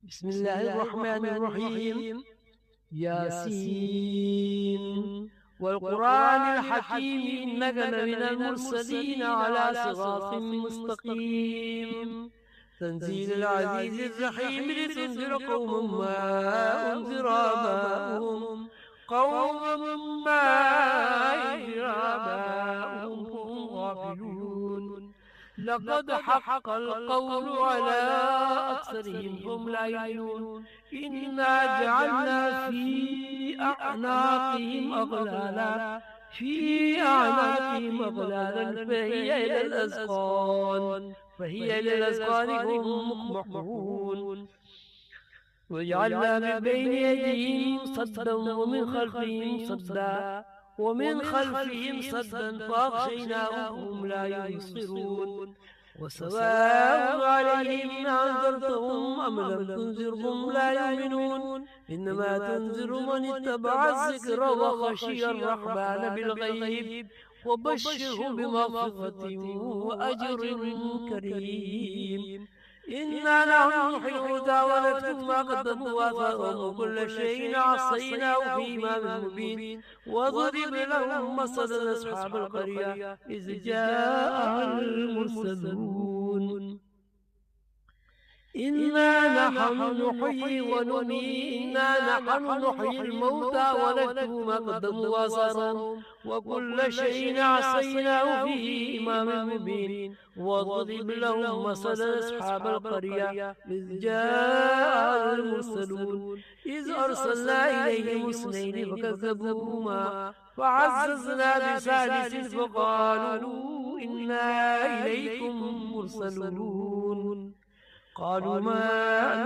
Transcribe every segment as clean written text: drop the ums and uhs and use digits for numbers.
بسم الله الرحمن الرحيم. ياسين والقرآن الحكيم إنك لمن المرسلين على صراط مستقيم. تنزيل العزيز الرحيم لتنذر قوم ما أنذر آباؤهم هم غافلون. لقد حق القول على أكثرهم هم لا يؤمنون. إنا جعلنا في أعناقهم أغلالا فهي إلى الأذقان هم مقمحون. وجعلنا من بين يديهم صدا ومن خلفهم صدا فأغشيناهم لا يبصرون. وسواء عليهم أنذرتهم أم لم تنذرهم لا يؤمنون. إنما تنذر من اتبع الذكر وخشي الرحمن بالغيب وبشره بمغفرة وأجر كريم. إنا نحن نحيي الموتى ونكتب ما قدموا وآثارهم وكل شيء عصيناه في إمام مبين. وضرب لهم مثلا أصحاب القرية إذ جاءها المرسلون. إنا نحن نحيي الموتى ونكتب ما قدموا وآثارهم وكل شيء عصيناه في إمام مبين. واضرب لهم مثل أصحاب القرية إذ جاء المرسلون إذ أرسلنا إليهم اثنين فكذبوهما فعززنا بثالث فقالوا إنا إليكم مرسلون. قالوا ما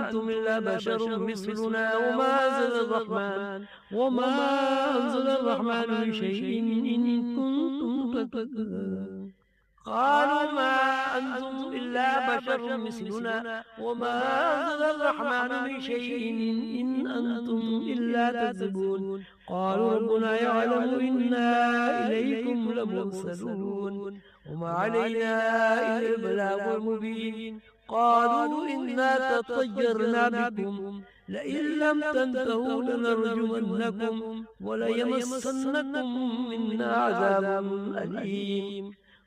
أنتم إلا بشر مثلنا وما أنزل الرحمن من شيء إن كنتم تكذبون. قالوا ما أنتم إلا بشر مثلنا وما أنزل الرحمن من شيء إن أنتم إلا تكذبون. قالوا ربنا يعلم إنا إليكم لمرسلون وما علينا إلا البلاغ المبين. قالوا إنا تطيرنا بكم لئن لم تنتهوا لنرجمنكم وليمسنكم منا عذاب أليم.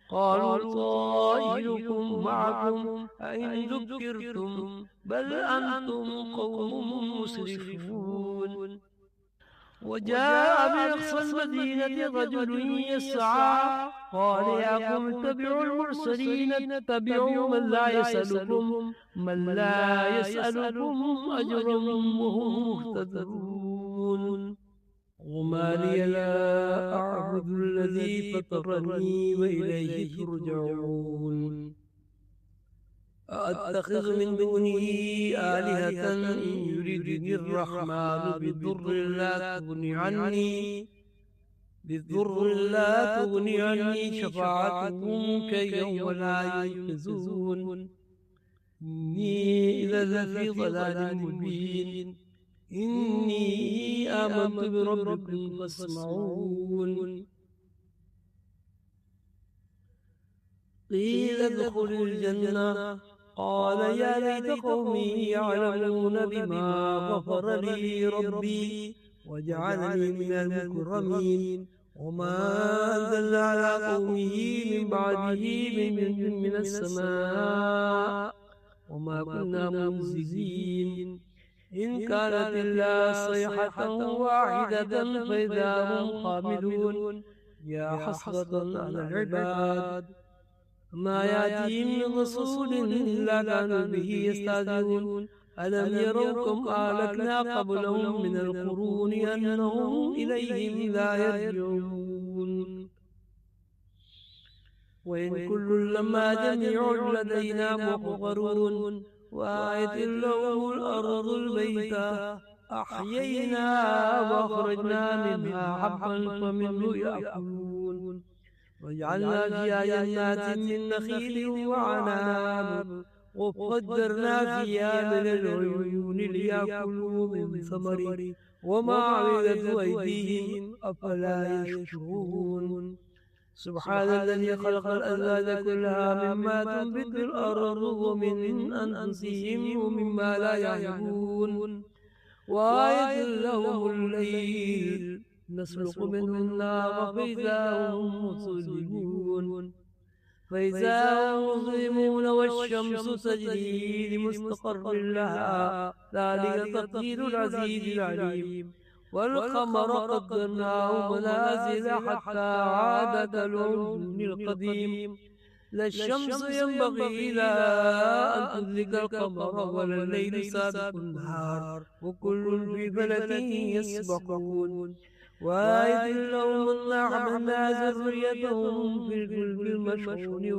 قالوا طائركم معكم أئن ذكرتم بل أنتم قوم مسرفون. وجاء بأقصى المدينة رجل يسعى قال يا قوم اتبعوا المرسلين اتبعوا من لا يسألكم أجرا وهم مهتدون. وما لي لا أعبد الذي فطرني وإليه ترجعون. أتخذ من دونه آلهة إن يردني الرحمن بضر لا تغني عني شفاعتهم كي يوم لا ينقذون. إني إذا لفي ضلال مبين. إني آمنت بربكم فاسمعون. قيل ادخل الجنة قال يا ليت قومي يعلمون بما غفر لي ربي وجعلني من المكرمين. وما أنزلنا على قومه من بعده من السماء وما كنا منزلين. إن كانت إلا صيحة واحدة فإذا هم خامدون. يا حسرة على العباد ما يأتيهم من رسول إلا كانوا به يستهزئون. ألم يروا كم أهلكنا قبلهم من القرون أنهم إليهم لا يرجعون. وإن كل لما جميع لدينا محضرون. وآية لهم الأرض الميتة أحييناها وأخرجنا منها حبا فمنه يأكلون. وجعلنا فيها جنات من نخيل وعناب وفجرنا فيها من العيون ليأكلوا من ثمره وما عملت أيديهم أفلا يشكرون. سبحان الذي خلق الأزواج كلها مما تنبت الأرض ومن أنفسهم ومما لا يعلمون وآية لهم الليل نسلق منه النار فإذا هم مسلمون فإذا هم مظلمون والشمس تجري لمستقر لها ذلك تقدير العزيز العليم والقمر قدرناه منازل حتى عاد كالعرجون القديم لا الشمس ينبغي لها أن تدرك القمر ولا الليل سابق النهار وكل في فلك يسبحون وآية لهم أنا حملنا ذريتهم في الفلك المشحون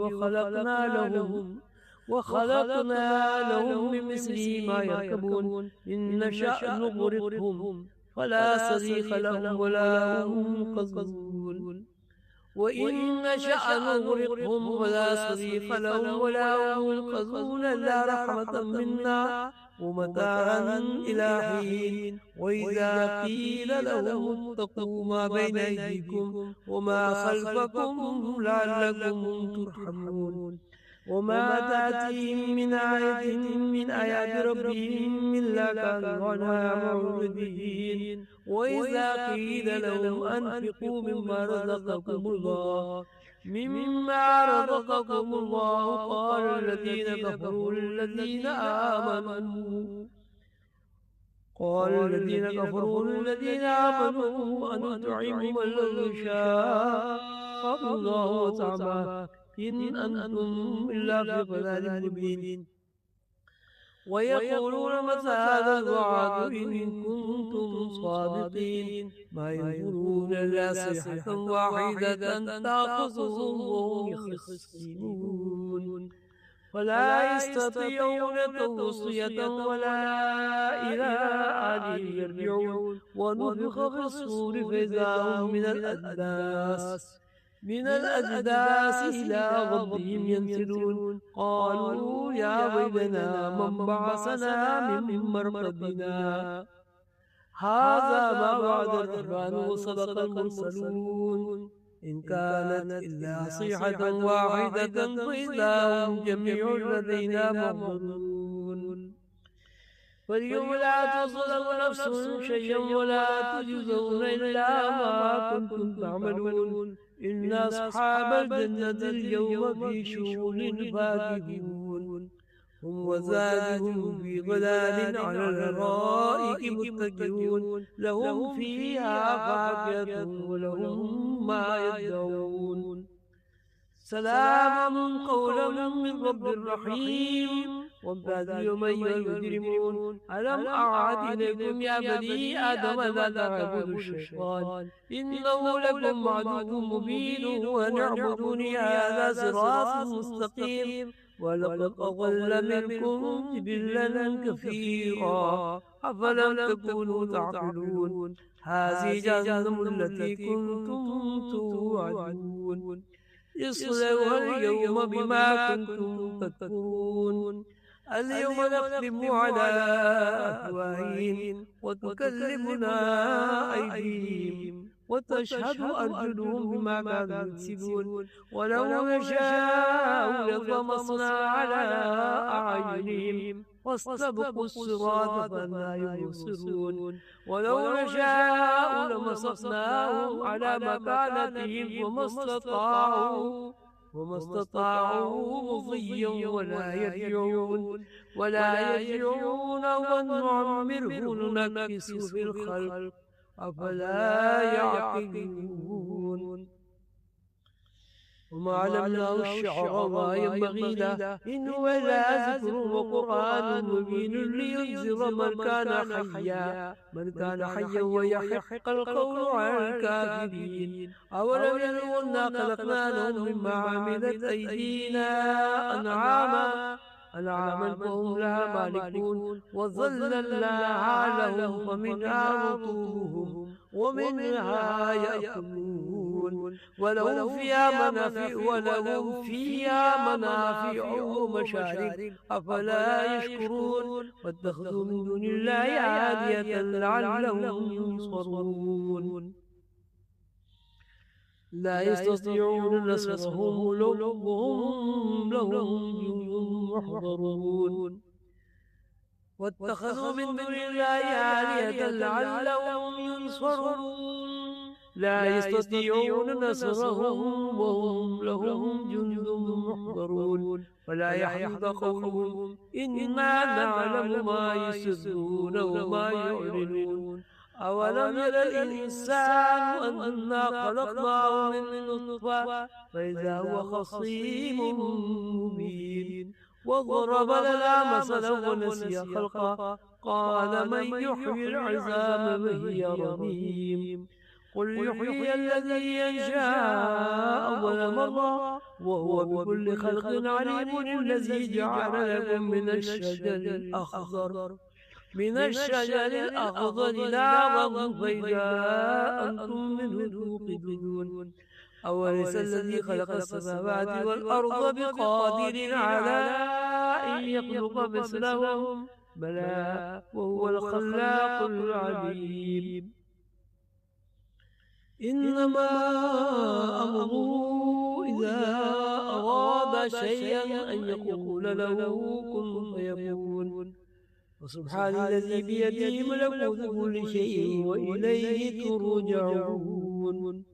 وخلقنا لهم من مثله ما يركبون إن نشأ نغرقهم فلا صريخ لهم ولا هم ينقذون وإن نشأ نغرقهم فلا صريخ لهم ولا هم ينقذون إلا رحمة منا ومتاعا إلى حين وإذا قيل لهم اتقوا ما بين أيديكم وما خلفكم لعلكم ترحمون وما تأتيهم من آية من آيات ربهم إلا كانوا عنها معرضين وإذا قيل لهم أنفقوا مما رزقكم الله قال الذين كفروا للذين آمنوا أن نطعم من لو شاء الله وطعمه إن أنتم إلا في ضلال مبين ويقولون متى هذا الوعد إن كنتم صادقين ما ينظرون إلا صيحة واحدة تأخذهم وهم يخصمون ولا يستطيعون توصية ولا إلى أهلهم يرجعون ونفخ في الصور فإذا هم من الأجداث إلى ربهم ينسلون قالوا يا ويلنا من بعثنا من مرقدنا هذا ما وعد الرحمن وصدق المرسلون إن كانت إلا صيحة واحدة فإذا هم جميع لدينا محضرون فاليوم لا تظلم نفس شيئا ولا تجزون إلا ما كنتم تعملون إن أصحاب الجنة اليوم في شغل فاكهون هم وزادهم في ظلال على الأرائك متكئون لهم فيها فاكهة ولهم ما يدعون سلام قولا من رب رحيم وامتاز اليوم أيها المجرمون ألم أعهد إليكم يا بني آدم لا تعبدوا الشيطان إنه لكم عدو مبين وأن اعبدوني هذا صراط مستقيم ولقد أضل منكم جبلا كثيرا أفلم تكونوا تعقلون هذه جهنم التي كنتم توعدون اصلوها اليوم بما كنتم تكفرون اليوم نختم على أفواههم وتكلمنا أيديهم وتشهد أرجلهم بما كانوا يكسبون ولو نشاء لطمسنا على أعينهم واستبقوا الصراط فلا يبصرون ولو نشاء لمسخناهم على مكانتهم وما استطاعوا مضيا ولا يرجعون ومن نعمره ننكسه في الخلق أفلا يعقلون وما علمناه الشعر وما ينبغي له إن هو إلا ذكر وقرآن مبين لينذر من كان حيا ويحق القول على الكافرين أولم يروا أنا خلقنا لهم مما عملت أيدينا أنعاما فهم لها مالكون وظللناها لهم فمنها ركوبهم ومنها يأكلون ولهم فيها منافع ومشارب أفلا يشكرون واتخذوا من دون الله آلهة لعلهم ينصرون لا يستطيعون نصرهم وهم لهم جند محضرون واتخذوا من دون الله آلهة لعلهم ينصرون لا يستطيعون نصرهم وهم لهم جند محضرون ولا يحزنك قولهم إنا نعلم ما يسرون وما يعلنون أولم ير الإنسان أنا خلقناه من نطفة فإذا هو خصيم مبين وضرب لنا مثلا ونسي خلقه قال من يحيي العظام وهي رميم قل يحيي الذي ينشأ أول مرة وهو بكل خلق عليم الذي جعل لكم من الشجر الأخضر نارا فإذا أنتم منه توقدون أوليس الذي خلق السماوات والأرض بقادر على أن يخلق مثلهم بلى وهو الخلاق العليم إنما أمره إذا أراد شيئا أن يقول له كن فيكون وسبحان الذي بيده ملكوت كل شيء وإليه ترجعون